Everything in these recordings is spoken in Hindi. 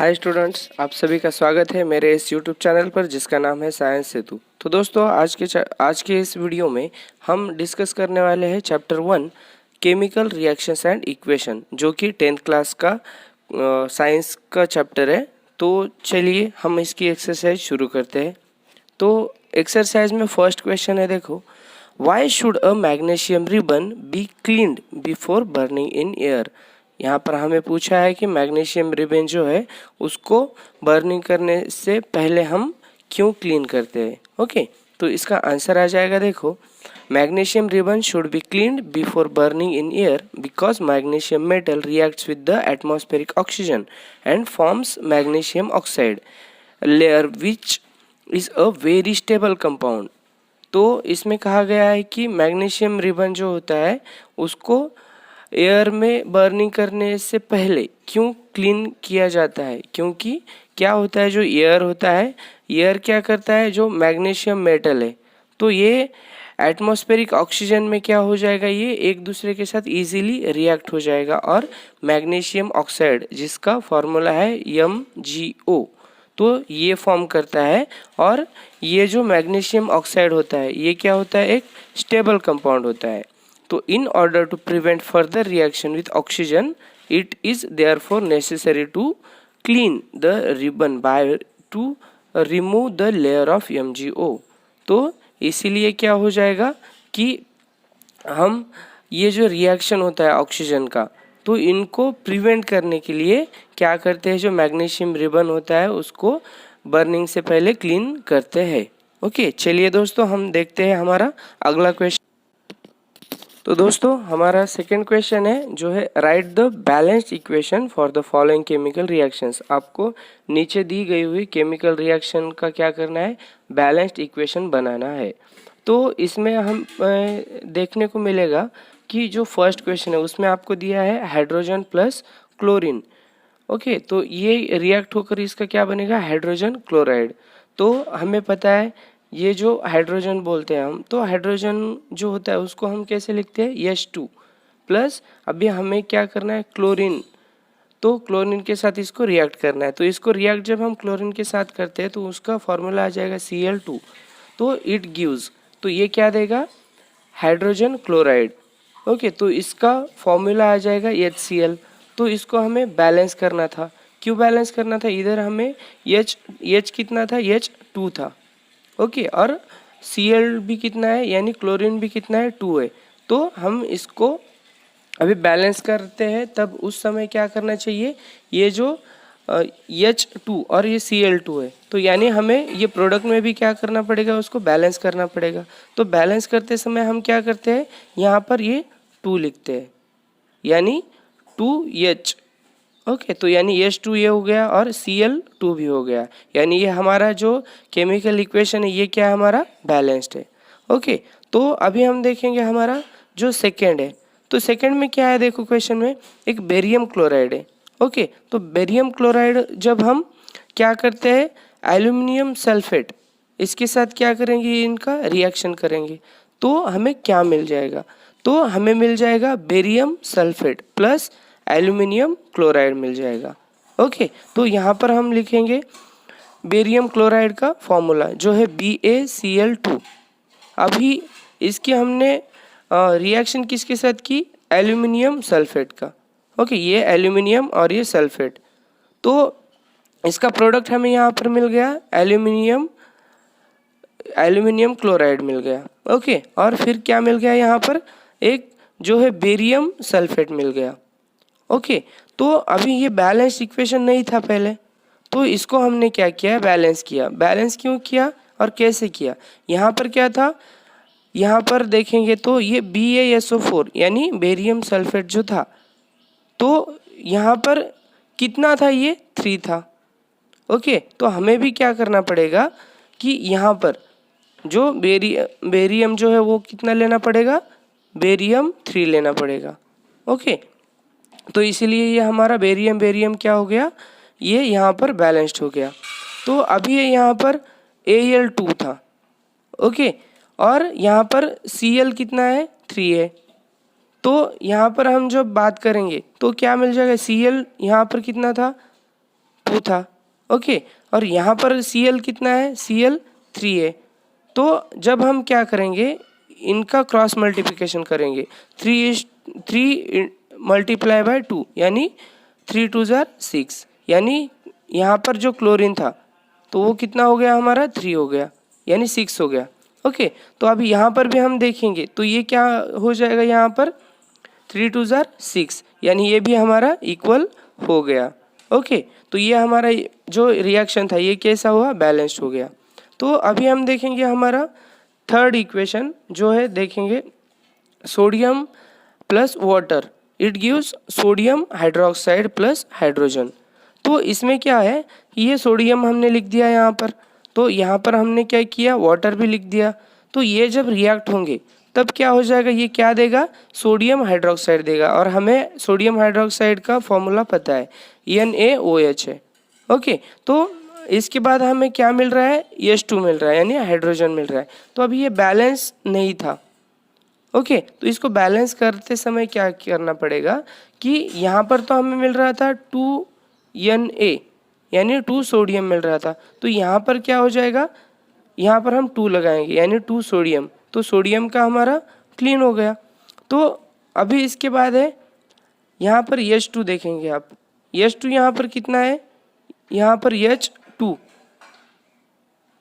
हाय स्टूडेंट्स, आप सभी का स्वागत है मेरे इस यूट्यूब चैनल पर जिसका नाम है साइंस सेतु। तो दोस्तों आज के इस वीडियो में हम डिस्कस करने वाले हैं chapter 1 chemical reactions and equation, जो कि 10th क्लास का साइंस का चैप्टर है। तो चलिए हम इसकी एक्सरसाइज शुरू करते हैं। तो एक्सरसाइज में फर्स्ट क्वेश्चन है, देखो, why should a magnesium ribbon be cleaned before burning in air. यहाँ पर हमें पूछा है कि मैग्नीशियम रिबन जो है उसको बर्निंग करने से पहले हम क्यों क्लीन करते हैं। ओके, तो इसका आंसर आ जाएगा, देखो, magnesium ribbon should be cleaned before burning in air because magnesium metal reacts with the atmospheric oxygen and forms magnesium oxide layer which is a very stable compound. तो इसमें कहा गया है कि मैग्नीशियम रिबन जो होता है उसको एयर में बर्निंग करने से पहले क्यों क्लीन किया जाता है, क्योंकि क्या होता है, जो एयर होता है, एयर क्या करता है, जो मैग्नीशियम मेटल है, तो ये एटमॉस्फेरिक ऑक्सीजन में क्या हो जाएगा, ये एक दूसरे के साथ इजीली रिएक्ट हो जाएगा और मैग्नीशियम ऑक्साइड, जिसका फॉर्मूला है MgO, तो ये फॉर्म करता है। और ये जो मैग्नीशियम ऑक्साइड होता है ये क्या होता है, एक स्टेबल कंपाउंड होता है। तो in order to prevent further reaction with oxygen it is therefore necessary to clean the ribbon by to remove the layer of MgO। तो इसीलिए क्या हो जाएगा कि हम ये जो रिएक्शन होता है ऑक्सीजन का, तो इनको प्रिवेंट करने के लिए क्या करते हैं, जो मैग्नीशियम रिबन होता है उसको बर्निंग से पहले क्लीन करते हैं। ओके, चलिए दोस्तों हम देखते हैं हमारा अगला क्वेश्चन। तो दोस्तों हमारा सेकंड क्वेश्चन है जो है, right the balanced equation for the following chemical reactions. आपको नीचे दी गई हुई केमिकल रिएक्शन का क्या करना है, बैलेंस्ड इक्वेशन बनाना है। तो इसमें हम देखने को मिलेगा कि जो फर्स्ट क्वेश्चन है उसमें आपको दिया है हाइड्रोजन प्लस क्लोरीन। ओके, तो ये रिएक्ट होकर इसका क्या बनेगा, हाइड्रोजन क्लोराइड। तो हमें पता है ये जो हाइड्रोजन बोलते हैं हम, तो हाइड्रोजन जो होता है उसको हम कैसे लिखते हैं, H2 प्लस, अभी हमें क्या करना है, क्लोरीन, तो क्लोरीन के साथ इसको रिएक्ट करना है। तो इसको रिएक्ट जब हम क्लोरीन के साथ करते हैं तो उसका फॉर्मूला आ जाएगा Cl2, तो इट गिव्स, तो ये क्या देगा, हाइड्रोजन क्लोराइड। ओके, तो इसका फॉर्मूला आ जाएगा HCl। तो इसको हमें बैलेंस करना था। क्यों बैलेंस करना था, इधर हमें H कितना था, H2 था। ओके, और Cl भी कितना है, यानी क्लोरीन भी कितना है, 2 है। तो हम इसको अभी बैलेंस करते हैं, तब उस समय क्या करना चाहिए, ये जो H2 और ये Cl2 है, तो यानी हमें ये प्रोडक्ट में भी क्या करना पड़ेगा, उसको बैलेंस करना पड़ेगा। तो बैलेंस करते समय हम क्या करते हैं, यहाँ पर ये 2 लिखते हैं, यानी 2H। ओके, तो यानी H2 ये हो गया और Cl2 भी हो गया, यानी ये हमारा जो केमिकल इक्वेशन है ये क्या है, हमारा बैलेंस्ड है। ओके, तो अभी हम देखेंगे हमारा जो सेकेंड है। तो सेकेंड में क्या है, देखो क्वेश्चन में एक बेरियम क्लोराइड है। ओके, तो बेरियम क्लोराइड जब हम क्या करते हैं, एल्यूमिनियम सल्फेट, इसके साथ क्या करेंगे, इनका रिएक्शन करेंगे, तो हमें क्या मिल जाएगा, तो हमें मिल जाएगा barium sulphate plus aluminium chloride मिल जाएगा। ओके, तो यहाँ पर हम लिखेंगे बेरियम क्लोराइड का फॉर्मूला जो है BaCl2। अभी इसकी हमने रिएक्शन किसके साथ की, एल्यूमिनियम सल्फेट का। ओके, ये एल्यूमिनियम और ये सल्फेट, तो इसका प्रोडक्ट हमें यहाँ पर मिल गया एल्यूमिनियम क्लोराइड मिल गया। ओके, और फिर क्या मिल गया, यहाँ पर एक जो है बेरियम सल्फेट मिल गया। ओके, तो अभी ये बैलेंस इक्वेशन नहीं था पहले, तो इसको हमने क्या किया, बैलेंस किया। बैलेंस क्यों किया और कैसे किया, यहाँ पर क्या था, यहाँ पर देखेंगे तो ये BaSO4 यानी बेरियम सल्फेट जो था, तो यहाँ पर कितना था, ये 3 था। ओके, तो हमें भी क्या करना पड़ेगा कि यहाँ पर जो बेरियम जो है वो कितना लेना पड़ेगा, बेरियम 3 लेना पड़ेगा। ओके, तो इसीलिए ये हमारा बेरियम क्या हो गया, ये यहाँ पर बैलेंस्ड हो गया। तो अभी ये यहाँ पर Al2 था। ओके, और यहाँ पर Cl कितना है, 3 है। तो यहाँ पर हम जब बात करेंगे तो क्या मिल जाएगा, Cl यहाँ पर कितना था, 2 था, ओके। और यहाँ पर Cl कितना है, Cl 3 है। तो जब हम क्या करेंगे, इनका क्रॉस मल्टीप्लिकेशन करेंगे, 3 मल्टीप्लाई बाय 2 यानी 3 2 जार 6, यानी यहाँ पर जो क्लोरीन था तो वो कितना हो गया हमारा, 3 हो गया, यानी 6 हो गया, ओके। तो अभी यहाँ पर भी हम देखेंगे तो ये क्या हो जाएगा, यहाँ पर 3 2 जार 6, यानी ये भी हमारा इक्वल हो गया, ओके। तो ये हमारा जो रिएक्शन था ये कैसा हुआ, बैलेंस्ड हो गया। तो अभी हम देखेंगे हमारा थर्ड इक्वेशन जो है, देखेंगे sodium plus water it gives sodium hydroxide plus hydrogen. तो इसमें क्या है, ये सोडियम हमने लिख दिया यहाँ पर, तो यहाँ पर हमने क्या किया, वाटर भी लिख दिया। तो ये जब रिएक्ट होंगे तब क्या हो जाएगा, ये क्या देगा, सोडियम हाइड्रोक्साइड देगा। और हमें सोडियम हाइड्रोक्साइड का फॉर्मूला पता है, NaOH है, ओके। तो इसके बाद हमें क्या मिल रहा है, H2 मिल रहा है, यानी हाइड्रोजन मिल रहा है। तो अभी ये बैलेंस नहीं था, ओके। तो इसको बैलेंस करते समय क्या करना पड़ेगा कि यहाँ पर तो हमें मिल रहा था 2Na यानी 2 सोडियम मिल रहा था, तो यहाँ पर क्या हो जाएगा, यहाँ पर हम 2 लगाएंगे यानी 2 सोडियम, तो सोडियम का हमारा क्लीन हो गया। तो अभी इसके बाद है यहाँ पर H2 देखेंगे आप, H2 यहाँ पर कितना है, यहाँ पर H2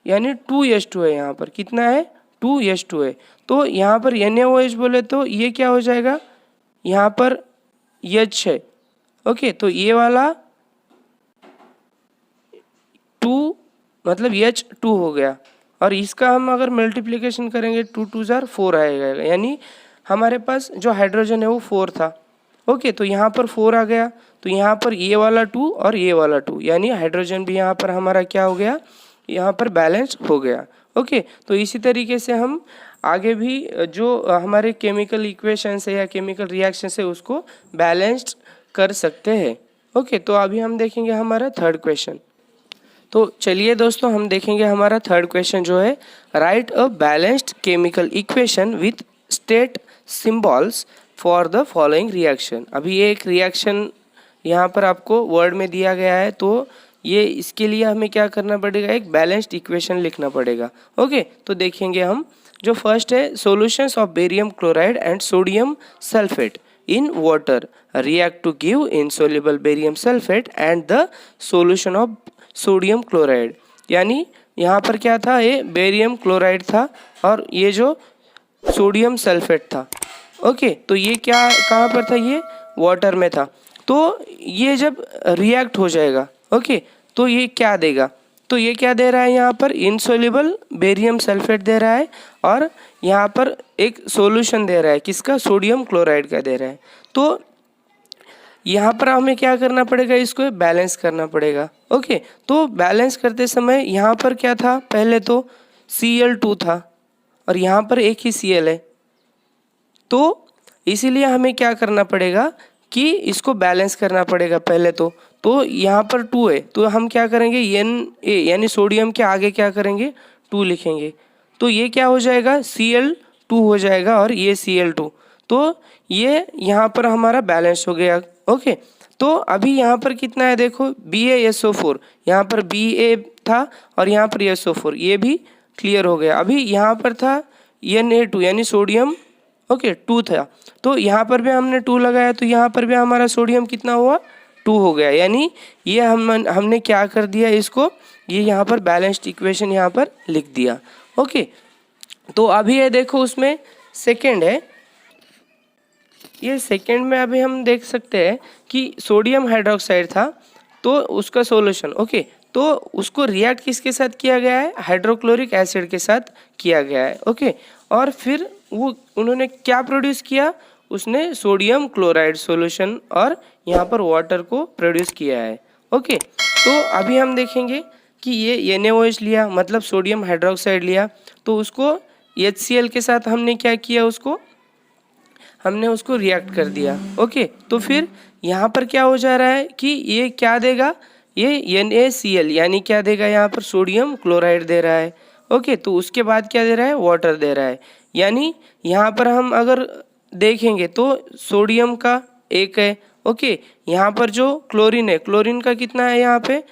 यानी 2H2 है, यहाँ पर कितना है, 2H2 है। तो यहाँ पर NaOH बोले तो ये क्या हो जाएगा, यहाँ पर H है, ओके। तो ये वाला 2 मतलब H2 हो गया, और इसका हम अगर मल्टीप्लिकेशन करेंगे 2 2 जार 4 आएगा, यानी हमारे पास जो हाइड्रोजन है वो 4 था, ओके। तो यहाँ पर 4 आ गया, तो यहाँ पर ये वाला 2 और ये वाला 2, यानी हाइड्रोजन भी यहाँ पर हमारा क्या हो गया, यहाँ पर बैलेंस हो गया, ओके। तो इसी तरीके से हम आगे भी जो हमारे केमिकल इक्वेशंस है या केमिकल रिएक्शंस है उसको बैलेंस्ड कर सकते हैं, ओके। तो अभी हम देखेंगे हमारा थर्ड क्वेश्चन। तो चलिए दोस्तों हम देखेंगे हमारा थर्ड क्वेश्चन जो है, right a balanced chemical equation with state symbols for the following reaction. अभी ये एक रिएक्शन यहाँ पर आपको वर्ड में दिया गया है, तो ये इसके लिए हमें क्या करना पड़ेगा, एक बैलेंस्ड इक्वेशन लिखना पड़ेगा, ओके। तो देखेंगे हम, जो फर्स्ट है, solutions of barium chloride and sodium sulphate in water react to give insoluble barium sulfate and the solution of sodium chloride। यानी यहाँ पर क्या था, ये बेरियम क्लोराइड था और ये जो सोडियम सल्फेट था, ओके। तो ये क्या कहाँ पर था, ये वाटर में था। तो ये जब रिएक्ट हो जाएगा, ओके, तो ये क्या देगा, तो ये क्या दे रहा है, यहाँ पर इनसोल्यूबल बेरियम सल्फेट दे रहा है, और यहाँ पर एक सॉल्यूशन दे रहा है, किसका, सोडियम क्लोराइड का दे रहा है। तो यहाँ पर हमें क्या करना पड़ेगा, इसको बैलेंस करना पड़ेगा, ओके। तो बैलेंस करते समय यहाँ पर क्या था, पहले तो Cl2 था और यहाँ पर एक ही Cl है, तो इसीलिए हमें क्या करना पड़ेगा कि इसको बैलेंस करना पड़ेगा पहले तो यहाँ पर 2 है, तो हम क्या करेंगे, Na यानी सोडियम के आगे क्या करेंगे, 2 लिखेंगे, तो ये क्या हो जाएगा, Cl2 हो जाएगा और ये Cl2, तो ये यहाँ पर हमारा बैलेंस हो गया, ओके। तो अभी यहाँ पर कितना है, देखो BaSO4, यहाँ पर Ba था और यहाँ पर SO4, ये भी क्लियर हो गया। अभी यहाँ पर था Na2 यानी सोडियम, ओके, 2 था, तो यहाँ पर भी हमने 2 लगाया, तो यहाँ पर भी हमारा सोडियम कितना हुआ, 2 हो गया, यानी ये हमने क्या कर दिया, इसको ये यहाँ पर बैलेंस्ड इक्वेशन यहाँ पर लिख दिया, ओके। तो अभी ये देखो उसमें सेकेंड है, ये सेकेंड में अभी हम देख सकते हैं कि सोडियम हाइड्रोक्साइड था तो उसका सॉल्यूशन, ओके। तो उसको रिएक्ट किसके साथ किया गया है, हाइड्रोक्लोरिक एसिड के साथ किया गया है, ओके। और फिर वो उन्होंने क्या प्रोड्यूस किया, उसने सोडियम क्लोराइड सॉल्यूशन और यहाँ पर वाटर को प्रोड्यूस किया है, ओके। तो अभी हम देखेंगे कि ये NaOH लिया, मतलब सोडियम हाइड्रोक्साइड लिया, तो उसको HCl के साथ हमने क्या किया, हमने उसको रिएक्ट कर दिया, ओके। तो फिर यहाँ पर क्या हो जा रहा है कि ये क्या देगा, ये NaCl यानी क्या देगा, यहाँ पर सोडियम क्लोराइड दे रहा है, ओके। तो उसके बाद क्या दे रहा है, वाटर दे रहा है, यानी यहाँ पर हम अगर देखेंगे तो सोडियम का एक है ओके, यहाँ पर जो क्लोरीन है, क्लोरीन का कितना है यहाँ पे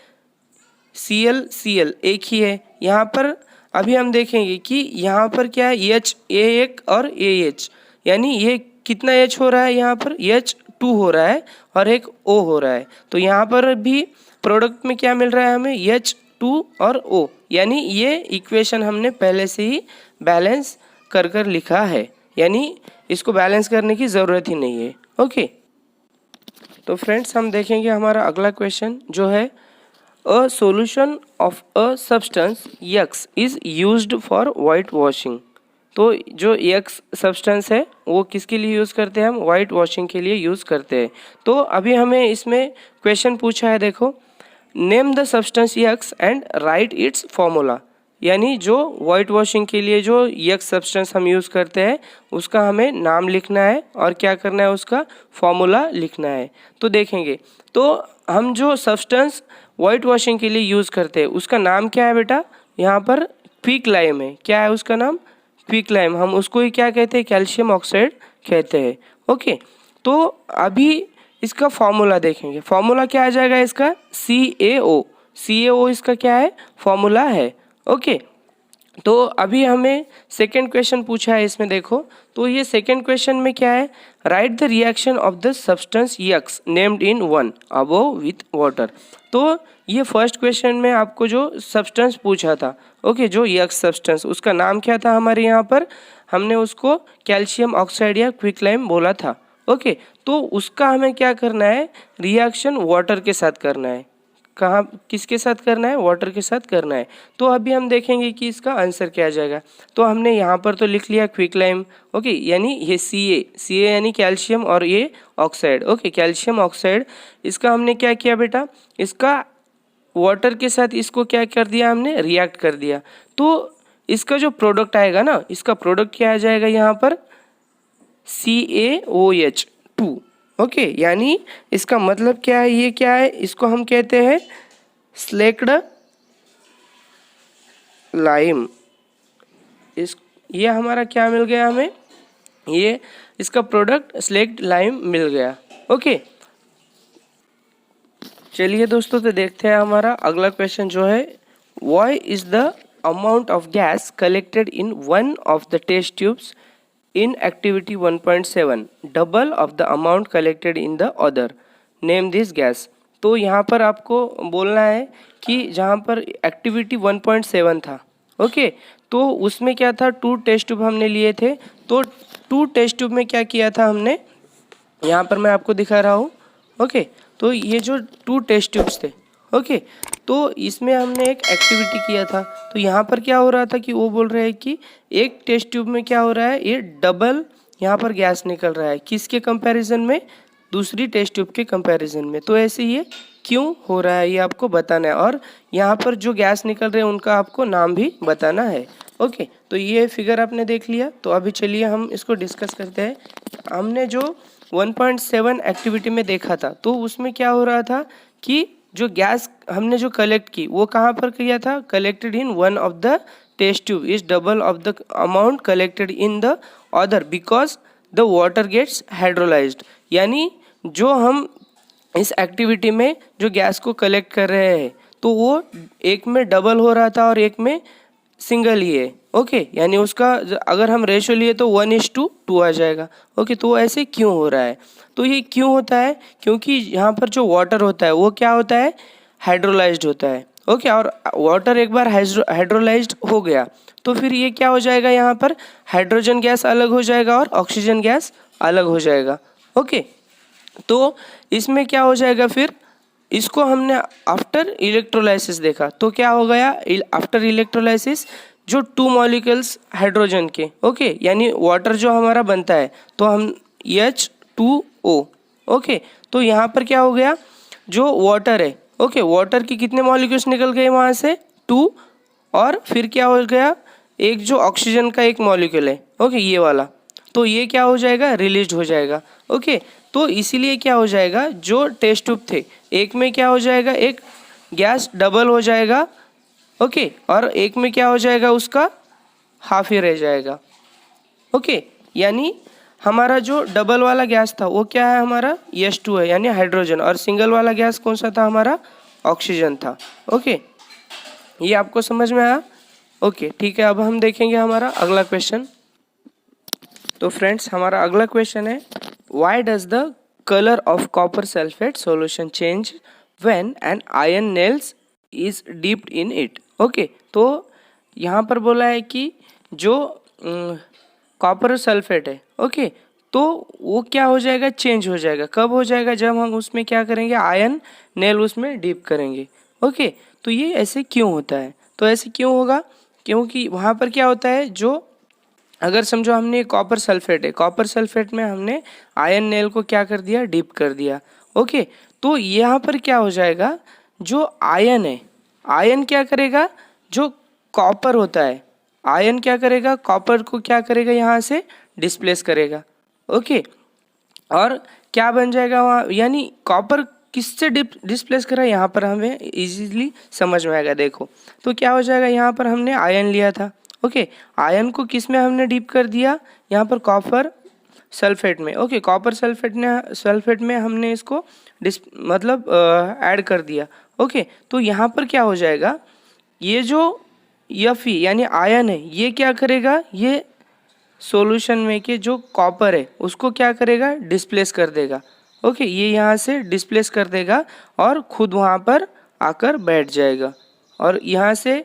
Cl एक ही है। यहाँ पर अभी हम देखेंगे कि यहाँ पर क्या है H, A1 और AH, यानी ये कितना H हो रहा है, यहाँ पर H2 हो रहा है और एक O हो रहा है। तो यहाँ पर भी प्रोडक्ट में क्या मिल रहा है हमें H2 और O, यानी ये इक्वेशन हमने पहले से ही बैलेंस कर कर लिखा है, यानी इसको बैलेंस करने की ज़रूरत ही नहीं है। ओके, तो फ्रेंड्स हम देखेंगे हमारा अगला क्वेश्चन जो है A solution of a substance X is used for white washing। तो जो X सब्सटेंस है वो किसके लिए यूज़ करते हैं हम, वाइट वॉशिंग के लिए यूज़ करते हैं। तो अभी हमें इसमें क्वेश्चन पूछा है, देखो, name the substance X and right it's formula, यानी जो वाइट वॉशिंग के लिए जो X सब्सटेंस हम यूज़ करते हैं उसका हमें नाम लिखना है और क्या करना है, उसका फॉर्मूला लिखना है। तो देखेंगे, तो हम जो सब्सटेंस वाइट वॉशिंग के लिए यूज़ करते हैं उसका नाम क्या है बेटा, यहाँ पर क्विक लाइम है। क्या है उसका नाम, क्विक लाइम। हम उसको ही क्या कहते हैं, कैल्शियम ऑक्साइड कहते हैं। ओके, तो अभी इसका फॉर्मूला देखेंगे। फॉर्मूला क्या आ जाएगा इसका, CaO इसका क्या है, फॉर्मूला है। ओके, तो अभी हमें सेकेंड क्वेश्चन पूछा है इसमें, देखो, तो ये सेकेंड क्वेश्चन में क्या है, right the reaction of the substance X named in 1 above with water. तो ये फर्स्ट क्वेश्चन में आपको जो सब्सटेंस पूछा था, ओके, जो X सब्सटेंस, उसका नाम क्या था हमारे यहाँ पर, हमने उसको कैल्शियम ऑक्साइड या क्विकलाइम बोला था। ओके, तो उसका हमें क्या करना है, रिएक्शन वाटर के साथ करना है। कहाँ, किसके साथ करना है, वाटर के साथ करना है। तो अभी हम देखेंगे कि इसका आंसर क्या आ जाएगा। तो हमने यहाँ पर तो लिख लिया क्विकलाइम, ओके, यानी ये Ca यानी कैल्शियम और ये ऑक्साइड, ओके, कैल्शियम ऑक्साइड। इसका हमने क्या किया बेटा, इसका वाटर के साथ इसको क्या कर दिया हमने, रिएक्ट कर दिया। तो इसका जो प्रोडक्ट आएगा ना, इसका प्रोडक्ट क्या आ जाएगा यहाँ पर, CaOH2। ओके, यानी इसका मतलब क्या है, ये क्या है, इसको हम कहते हैं स्लेक्ड लाइम। ये हमारा क्या मिल गया हमें, ये इसका प्रोडक्ट स्लेक्ड लाइम मिल गया। ओके, चलिए दोस्तों, तो देखते हैं हमारा अगला क्वेश्चन जो है, why is the amount of gas collected in one of the test tubes in activity 1.7 double of the amount collected in the other, name this gas। तो यहाँ पर आपको बोलना है कि जहाँ पर एक्टिविटी 1.7 था, ओके, तो उसमें क्या था, 2 टेस्ट ट्यूब हमने लिए थे। तो 2 टेस्ट ट्यूब में क्या किया था हमने, यहाँ पर मैं आपको दिखा रहा हूँ। ओके, तो ये जो 2 टेस्ट ट्यूब्स थे, ओके, तो इसमें हमने एक एक्टिविटी किया था। तो यहाँ पर क्या हो रहा था कि वो बोल रहे हैं कि एक टेस्ट ट्यूब में क्या हो रहा है, ये डबल यहाँ पर गैस निकल रहा है, किसके कंपैरिजन में, दूसरी टेस्ट ट्यूब के कंपैरिजन में। तो ऐसे ये क्यों हो रहा है ये आपको बताना है, और यहाँ पर जो गैस निकल रहे हैं उनका आपको नाम भी बताना है। ओके, तो ये फिगर आपने देख लिया। तो अभी चलिए हम इसको डिस्कस करते हैं। हमने जो 1.7 एक्टिविटी में देखा था, तो उसमें क्या हो रहा था कि जो गैस हमने जो कलेक्ट की वो कहाँ पर किया था, collected in one of the test tube is double of the amount collected in the other because the water gets hydrolysed. यानी जो हम इस एक्टिविटी में जो गैस को कलेक्ट कर रहे हैं तो वो एक में डबल हो रहा था और एक में सिंगल ही है। ओके, यानी उसका अगर हम रेशो लिए तो 1:2 आ जाएगा। ओके, तो ऐसे क्यों हो रहा है, तो ये क्यों होता है, क्योंकि यहाँ पर जो वाटर होता है वो क्या होता है, हाइड्रोलाइज्ड होता है। ओके, और वाटर एक बार हाइड्रोलाइज्ड हो गया तो फिर ये क्या हो जाएगा, यहाँ पर हाइड्रोजन गैस अलग हो जाएगा और ऑक्सीजन गैस अलग हो जाएगा। ओके, तो इसमें क्या हो जाएगा, फिर इसको हमने आफ्टर इलेक्ट्रोलाइसिस देखा तो क्या हो गया, आफ्टर इलेक्ट्रोलाइसिस जो 2 मॉलिक्यूल्स हाइड्रोजन के, ओके, यानी वाटर जो हमारा बनता है तो हम H2O। ओके, तो यहाँ पर क्या हो गया, जो वाटर है, ओके, वाटर के कितने मॉलिक्यूल्स निकल गए वहाँ से, 2, और फिर क्या हो गया, एक जो ऑक्सीजन का एक मॉलिक्यूल है, ओके, ये वाला, तो ये क्या हो जाएगा, रिलीज हो जाएगा। ओके, तो इसीलिए क्या हो जाएगा, जो टेस्ट ट्यूब थे एक में क्या हो जाएगा, एक गैस डबल हो जाएगा, ओके, और एक में क्या हो जाएगा, उसका हाफ ही रह जाएगा। ओके, यानी हमारा जो डबल वाला गैस था वो क्या है हमारा H2 है यानी हाइड्रोजन, और सिंगल वाला गैस कौन सा था हमारा ऑक्सीजन था। ओके, ये आपको समझ में आया? ओके ठीक है, अब हम देखेंगे हमारा अगला क्वेश्चन। तो फ्रेंड्स हमारा अगला क्वेश्चन है why does the colour of copper sulphate solution change when an ion nails is dipped in it. Okay, तो यहाँ पर बोला है कि जो कॉपर सल्फेट है, ओके, तो वो क्या हो जाएगा, चेंज हो जाएगा। कब हो जाएगा, जब हम उसमें क्या करेंगे, आयन नेल उसमें डिप करेंगे। ओके, तो ये ऐसे क्यों होता है? तो ऐसे क्यों होगा, क्योंकि वहाँ पर क्या होता है, जो अगर समझो हमने कॉपर सल्फेट है, कॉपर सल्फेट में हमने आयन नेल को क्या कर दिया, डिप कर दिया। ओके, तो यहाँ पर क्या हो जाएगा, जो आयन है, आयन क्या करेगा, जो कॉपर होता है, आयन क्या करेगा, कॉपर को क्या करेगा, यहाँ से डिस्प्लेस करेगा। ओके, और क्या बन जाएगा वहाँ, यानी कॉपर किससे डिस्प्लेस करा, यहाँ पर हमें इजीली समझ में आएगा। देखो तो क्या हो जाएगा, यहाँ पर हमने आयन लिया था। ओके, आयन को किस में हमने डिप कर दिया, यहाँ पर कॉपर सल्फेट में। ओके, कॉपर सल्फेट में हमने इसको मतलब ऐड कर दिया। ओके, तो यहाँ पर क्या हो जाएगा, ये जो Fe यानी आयन है, ये क्या करेगा, ये सॉल्यूशन में के जो कॉपर है उसको क्या करेगा, डिस्प्लेस कर देगा। ओके, ये यहाँ से डिस्प्लेस कर देगा और खुद वहाँ पर आकर बैठ जाएगा, और यहाँ से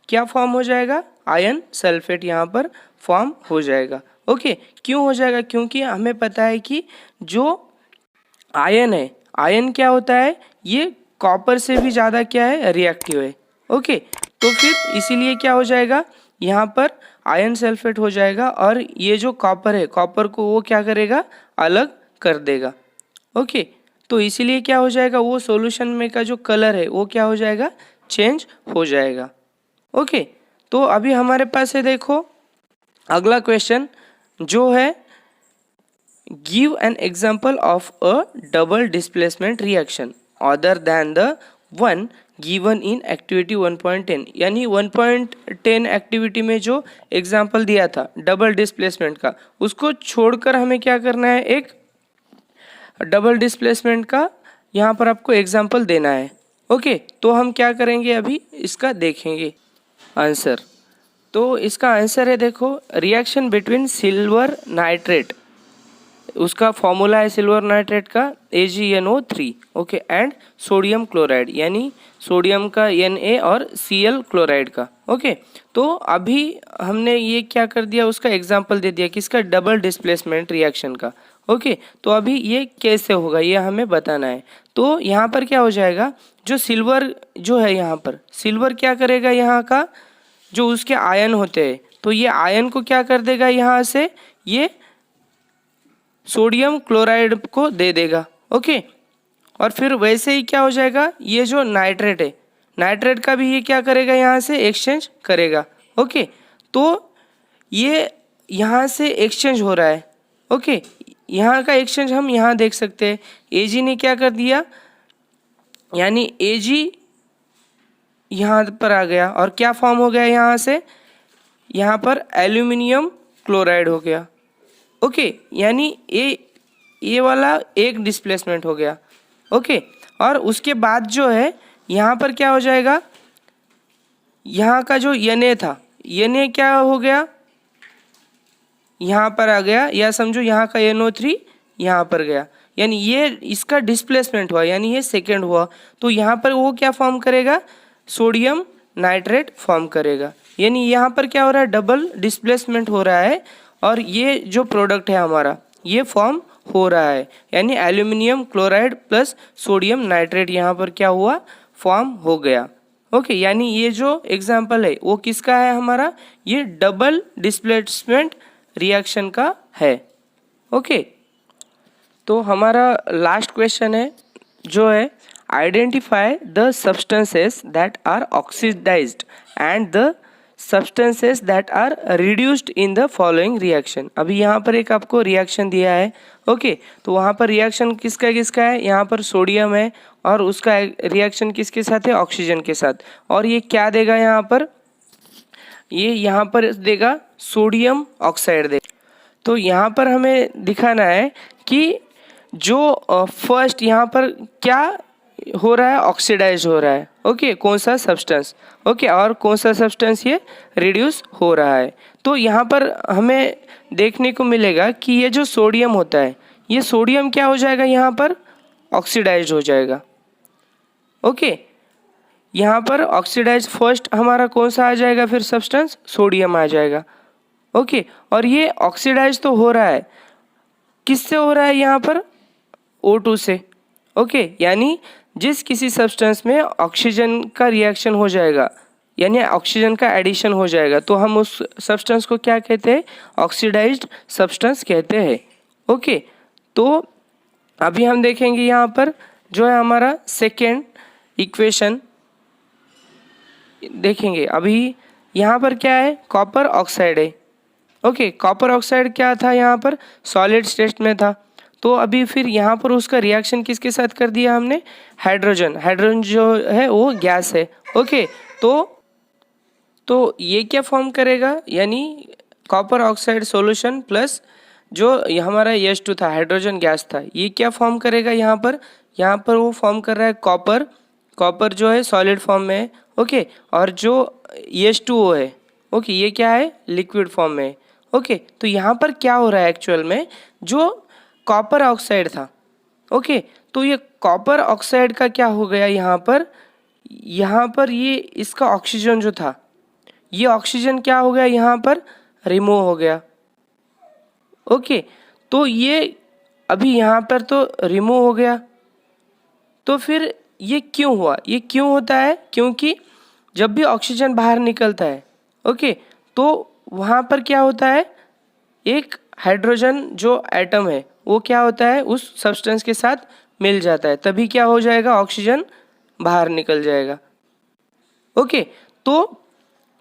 क्या फॉर्म हो जाएगा, आयन सल्फेट यहाँ पर फॉर्म हो जाएगा। ओके, क्यों हो जाएगा, क्योंकि हमें पता है कि जो आयन है, आयन क्या होता है, ये कॉपर से भी ज़्यादा क्या है, रिएक्टिव है। ओके, तो फिर इसीलिए क्या हो जाएगा, यहाँ पर आयन सल्फेट हो जाएगा, और ये जो कॉपर है, कॉपर को वो क्या करेगा, अलग कर देगा। ओके, तो इसीलिए क्या हो जाएगा, वो सॉल्यूशन में का जो कलर है वो क्या हो जाएगा, चेंज हो जाएगा। ओके, तो अभी हमारे पास है, देखो अगला क्वेश्चन जो है, give an example of a double displacement reaction other than the one given in activity 1.10। यानी 1.10 एक्टिविटी में जो एग्जाम्पल दिया था डबल डिस्प्लेसमेंट का, उसको छोड़कर हमें क्या करना है, एक डबल डिस्प्लेसमेंट का यहाँ पर आपको एग्जाम्पल देना है। ओके, तो हम क्या करेंगे, अभी इसका देखेंगे आंसर। तो इसका आंसर है, देखो रिएक्शन बिटवीन सिल्वर नाइट्रेट, उसका फॉर्मूला है सिल्वर नाइट्रेट का AgNO3। Okay, and sodium chloride यानी सोडियम का Na और Cl क्लोराइड का। ओके, तो अभी हमने ये क्या कर दिया, उसका एग्जाम्पल दे दिया, किसका, डबल डिस्प्लेसमेंट रिएक्शन का। ओके, तो अभी ये कैसे होगा ये हमें बताना है। तो यहाँ पर क्या हो जाएगा, जो सिल्वर जो है, यहाँ पर सिल्वर क्या करेगा, यहाँ का जो उसके आयन होते हैं, तो ये आयन को क्या कर देगा, यहाँ से ये सोडियम क्लोराइड को दे देगा। ओके, और फिर वैसे ही क्या हो जाएगा, ये जो नाइट्रेट है, नाइट्रेट का भी ये क्या करेगा, यहाँ से एक्सचेंज करेगा। ओके, तो ये यहाँ से एक्सचेंज हो रहा है। ओके, यहाँ का एक्सचेंज हम यहाँ देख सकते हैं, Ag ने क्या कर दिया, यानी Ag यहाँ पर आ गया, और क्या फॉर्म हो गया, यहाँ से यहाँ पर एल्यूमिनियम क्लोराइड हो गया। ओके, यानी ये वाला एक डिस्प्लेसमेंट हो गया। ओके, और उसके बाद जो है यहाँ पर क्या हो जाएगा, यहाँ का जो Na था, Na क्या हो गया, यहाँ पर आ गया, या समझो यहाँ का NO3 यहाँ पर गया, यानी ये इसका डिस्प्लेसमेंट हुआ, यानी ये सेकेंड हुआ। तो यहाँ पर वो क्या फॉर्म करेगा, सोडियम नाइट्रेट फॉर्म करेगा। यानी यहाँ पर क्या हो रहा है, डबल डिस्प्लेसमेंट हो रहा है, और ये जो प्रोडक्ट है हमारा ये फॉर्म हो रहा है, यानी aluminium chloride plus sodium nitrate यहाँ पर क्या हुआ, फॉर्म हो गया। ओके, यानी ये जो एग्जाम्पल है वो किसका है हमारा, ये डबल डिस्प्लेसमेंट रिएक्शन का है। ओके, तो हमारा लास्ट क्वेश्चन है जो है, identify the substances that are oxidised and the substances that are reduced in the following reaction. अभी यहाँ पर एक आपको रिएक्शन दिया है। ओके, तो वहाँ पर रिएक्शन किसका किसका है, यहाँ पर सोडियम है, और उसका रिएक्शन किसके साथ है, ऑक्सीजन के साथ। और ये क्या देगा, यहाँ पर ये यहाँ पर देगा सोडियम ऑक्साइड देगा। तो यहाँ पर हमें दिखाना है कि जो फर्स्ट यहाँ पर क्या हो रहा है, ऑक्सीडाइज हो रहा है। ओके, कौन सा सब्सटेंस, ओके, और कौन सा सब्सटेंस ये रिड्यूस हो रहा है। तो यहाँ पर हमें देखने को मिलेगा कि ये जो सोडियम होता है, ये सोडियम क्या हो जाएगा, यहाँ पर ऑक्सीडाइज हो जाएगा। ओके, यहाँ पर ऑक्सीडाइज फर्स्ट हमारा कौन सा आ जाएगा, फिर सब्सटेंस सोडियम आ जाएगा। ओके, और ये ऑक्सीडाइज तो हो रहा है, किससे हो रहा है, यहाँ पर O2 से। ओके, यानी जिस किसी सब्सटेंस में ऑक्सीजन का रिएक्शन हो जाएगा, यानी ऑक्सीजन का एडिशन हो जाएगा, तो हम उस सब्सटेंस को क्या कहते हैं, ऑक्सीडाइज्ड सब्सटेंस कहते हैं। ओके, तो अभी हम देखेंगे यहाँ पर जो है हमारा सेकेंड इक्वेशन देखेंगे। अभी यहाँ पर क्या है, कॉपर ऑक्साइड है। ओके, कॉपर ऑक्साइड क्या था, यहाँ पर सॉलिड स्टेट में था। तो अभी फिर यहाँ पर उसका रिएक्शन किसके साथ कर दिया हमने, हाइड्रोजन। हाइड्रोजन जो है वो गैस है। ओके, तो ये क्या फॉर्म करेगा, यानी कॉपर ऑक्साइड सॉल्यूशन प्लस जो हमारा H2 था, हाइड्रोजन गैस था, ये क्या फॉर्म करेगा, यहाँ पर वो फॉर्म कर रहा है कॉपर जो है सॉलिड फॉर्म में है। ओके, और जो H2O है, ओके, ये क्या है, लिक्विड फॉर्म में है। ओके, तो यहाँ पर क्या हो रहा है एक्चुअल में, जो कॉपर ऑक्साइड था, ओके, तो ये कॉपर ऑक्साइड का क्या हो गया, यहाँ पर ये इसका ऑक्सीजन जो था, ये ऑक्सीजन क्या हो गया, यहाँ पर रिमूव हो गया। ओके, तो ये अभी यहाँ पर तो रिमूव हो गया, तो फिर ये क्यों हुआ, ये क्यों होता है, क्योंकि जब भी ऑक्सीजन बाहर निकलता है, ओके, तो वहाँ पर क्या होता है, एक हाइड्रोजन जो एटम है वो क्या होता है, उस सब्सटेंस के साथ मिल जाता है, तभी क्या हो जाएगा, ऑक्सीजन बाहर निकल जाएगा। ओके, तो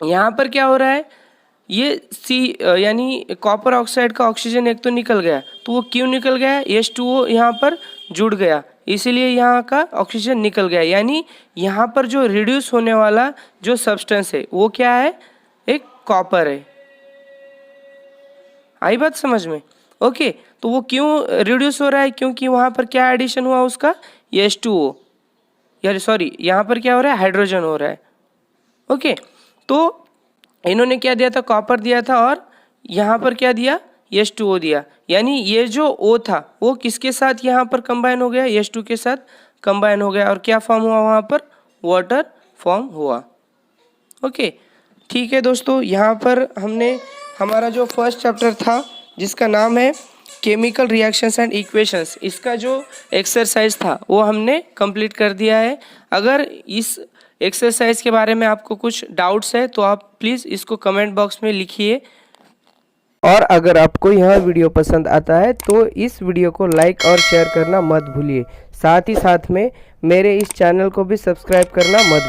यहाँ पर क्या हो रहा है, ये यानी कॉपर ऑक्साइड का ऑक्सीजन एक तो निकल गया, तो वो क्यों निकल गया, H2O यहाँ पर जुड़ गया, इसीलिए यहाँ का ऑक्सीजन निकल गया। यानी यहाँ पर जो रिड्यूस होने वाला जो सब्सटेंस है वो क्या है, एक कॉपर है। आई बात समझ में। ओके, तो वो क्यों रिड्यूस हो रहा है, क्योंकि वहाँ पर क्या एडिशन हुआ उसका, H2O, यार सॉरी, यहाँ पर क्या हो रहा है, हाइड्रोजन हो रहा है। ओके, तो इन्होंने क्या दिया था, कॉपर दिया था, और यहाँ पर क्या दिया, H2O दिया। यानी ये जो O था वो किसके साथ यहाँ पर कंबाइन हो गया, H2 के साथ कंबाइन हो गया, और क्या फॉर्म हुआ वहाँ पर, वाटर फॉर्म हुआ। ओके, ठीक है दोस्तों, यहाँ पर हमने हमारा जो फर्स्ट चैप्टर था जिसका नाम है केमिकल रिएक्शंस एंड इक्वेशंस, इसका जो एक्सरसाइज था वो हमने कंप्लीट कर दिया है। अगर इस एक्सरसाइज के बारे में आपको कुछ डाउट्स है तो आप प्लीज़ इसको कमेंट बॉक्स में लिखिए, और अगर आपको यह वीडियो पसंद आता है तो इस वीडियो को लाइक और शेयर करना मत भूलिए। साथ ही साथ में मेरे इस चैनल को भी सब्सक्राइब करना मत भूलिए।